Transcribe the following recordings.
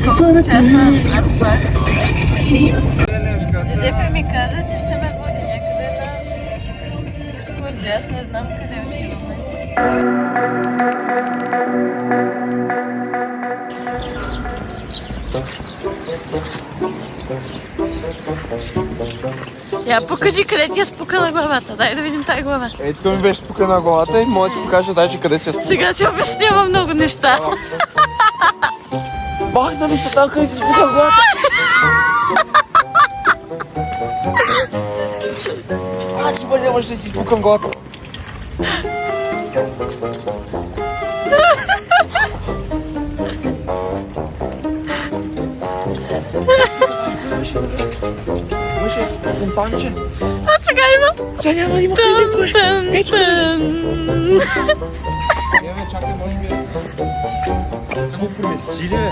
Няколко часа аз спах. Джузепе ми каза, че ще ме води някъде на екскурзия. Аз не знам къде отиваме. Я покажи къде ти е спукана главата. Дай да видим тази глава. Ей, тук ми беше спукана главата и мога да ти покажа даже къде си е спукана. Сега си обяснява много неща. Махнали се там, къде си спука главата. Ти бъде, нямаш да си спукам главата. Имаше фонтанче. А сега има. Сега има къде пушка. Ето къде. Чакай, може би да се го преместили, бе.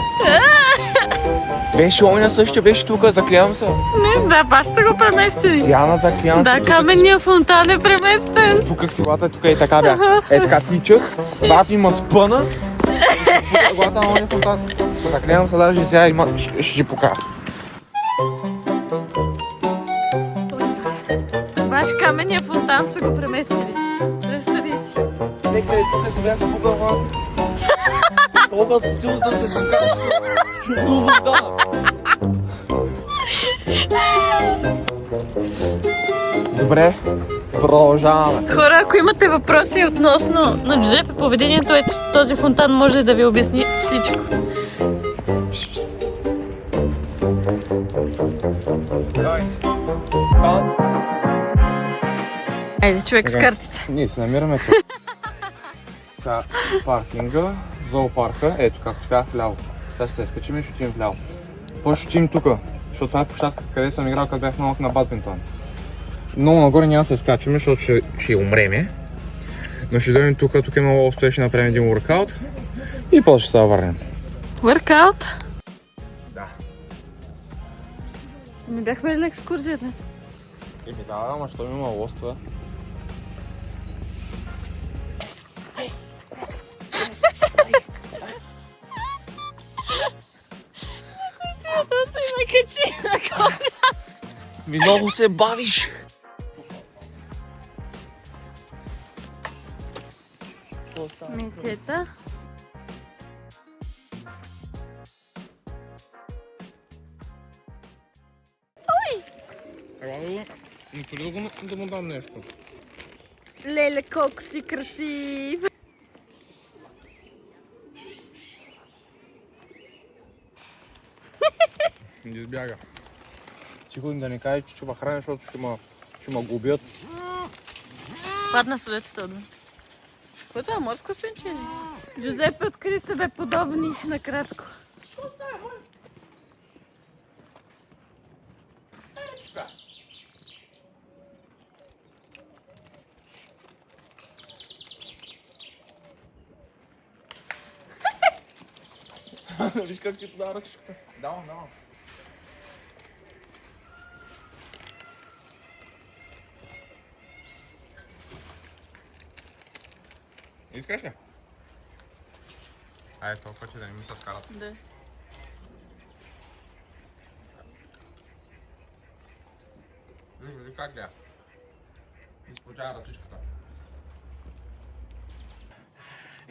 Беше оня същия, беше тук, заклявам се. Не, да, баш са го преместили. Диана, заклявам се. Да, каменния фонтан е преместен. Спуках си главата, тук и така бях. Е така тичах, брат ми ма спъна. Спуках главата на оня фонтан. Заклявам се, даже и сега има, ще покажа. Баш каменния фонтан са го преместили. Представи си. Некъде тук се бях спукал главата. Толкова силно съм се спукал. Чувал вода. Добре, продължаваме. Хора, ако имате въпроси относно на Джузепе поведението, ето този фонтан може да ви обясни всичко. Айде, човек с картите. Ние се намираме тук. Така, паркинга, зоопарка, ето както така вляво. Сега ще се скачим и ще отидем вляво. После ще отидем тук, защото това е площадка, къде съм играл, като бях малък на бадминтон. Много нагоре няма да се скачаме, защото ще умреме. Но ще дойдем тук, тук е много стоя, ще направим един workout и после ще се върнем. Workout? Да. Не бяхме ли на екскурзия днес? Да, ама що има лоства? Да се ме качи на коня. Ми много се бавиш! Мечета. Ела да му дам нещо. Леле, колко си красив! Не избяга. Тихо да не каже, че чува храня, защото ще ма го убият. Падна съдецата отвън. Какво е морско свинче ли? Джузепе откри себе подобни накратко. Виж как си пода ръчката. Давам. Искаш ли? Айде, толкова, че да не ми се скарат. Да. Виж как бях. Изпочава ръчичката.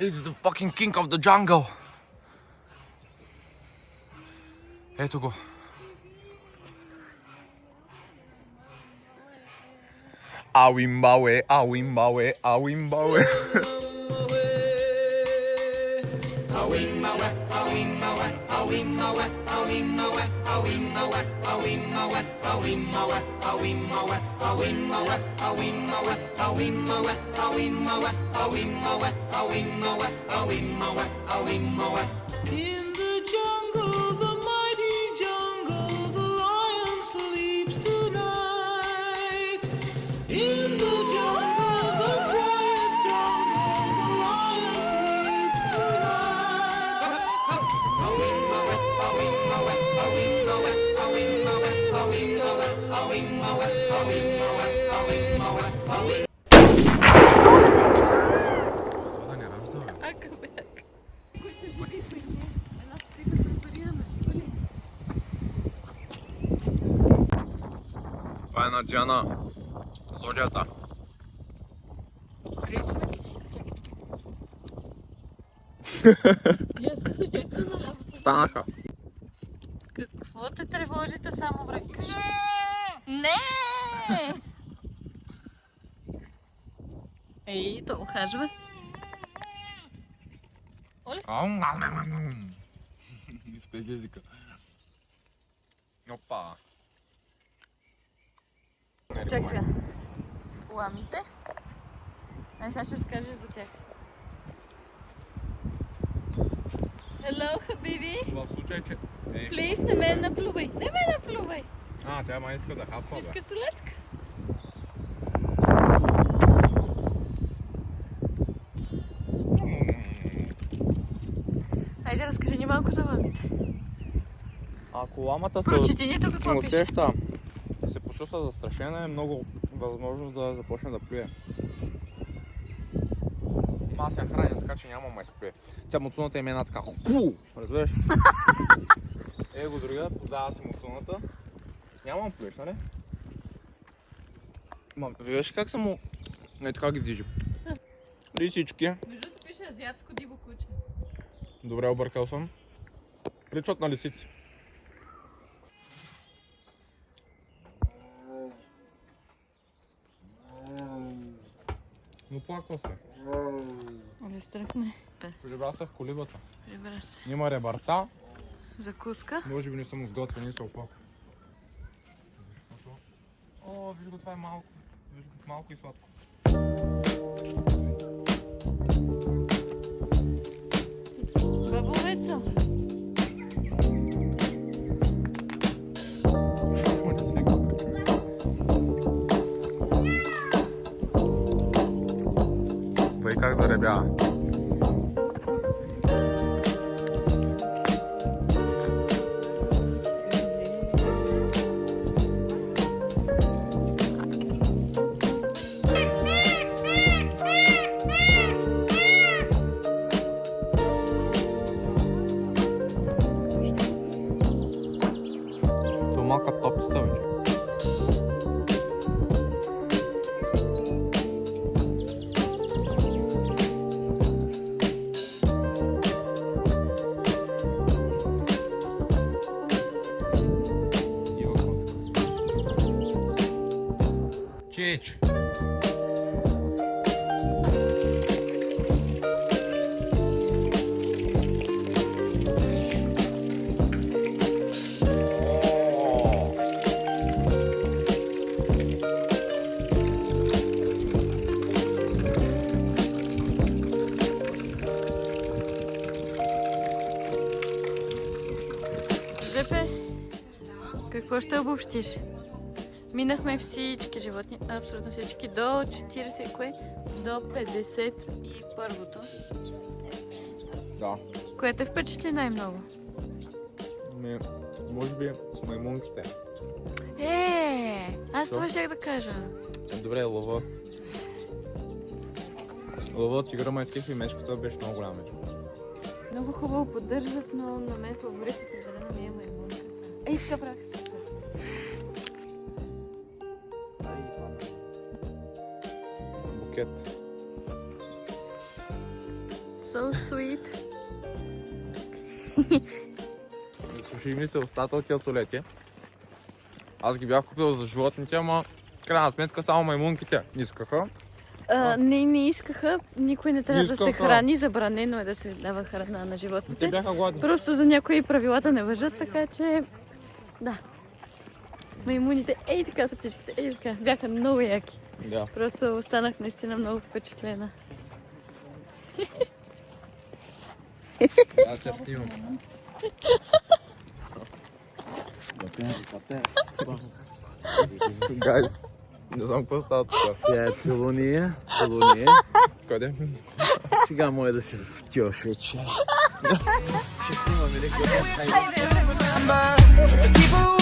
It's the fucking king of the jungle. Ето го. Ауимбауе. In the jungle, the mighty jungle, the lion sleeps tonight. In the jungle, the quiet jungle, the lion sleeps tonight. Ака бяка. Кой се живи при нея? Една стоика препарирана. Това е на Джана. Зодията. Станаха. Какво те тревожите, само бръкаш? Не! Ей, то ухажва. Изпез езика. Опа. Чак сега. Ламите. Ай, сега ще разкажеш за тях. Hello, хабиби. В случай, че... Плиз, не ме наплювай. Не ме наплювай. Тя ма иска да хапва, бе. Иска солетка. Айде, разкажи ни малко за ламите. Ако ламата се Прочети ни тук какво пише. усеща, се почувства застрашена, е много възможност да започне да плюе. Аз я храня, така че няма май сплюе. Тя муцуната им е една така хупу, разбираш? Го другия, подава си муцуната. Няма плюеш, нали? Виждаш как съм му... Не така ги движи. Лисички. Междуто пише азиатско диво куче. Добре, объркал съм. Причот на лисици. Но плаква се. Оле, страхме. Прибра се в колибата. Прибра се. Има ребърца. Закуска. Може би не съм сготвен и се опака. О, виж го, това е малко. Виж го, малко и сладко. Бабовеца. Вай как заребява. Томака топи са вече. Чич. Жепе, какво ще обобщиш? Минахме всички животни, абсолютно всички, до 40 кое? До 51-то. Да. Кое те впечатли най-много? Може би маймунките. Аз това щях да кажа. Добре, лъва. Лъва, тигъра, майских и мечката беше много голяма мечка. Много хубаво поддържат, но на мен фаворит определено ми е маймунката. Ей, така праха се. Букет. So sweet. Суши ми се остателки от солети. Аз ги бях купил за животните, ама в крайна сметка само маймунките искаха. Не искаха, никой не трябва да се Искаха. храни, забранено е да се дава храна на Те животните. бяха гладни. Просто за някои правилата не въжат, така че да. Маймуните, ей така са всичките, ей така, бяха много яки. Да. Просто останах наистина много впечатлена. Аз тя снимам. Гайс, не знам какво става тук. Сега е целуния. Къде? Сега може да се втюш вече. People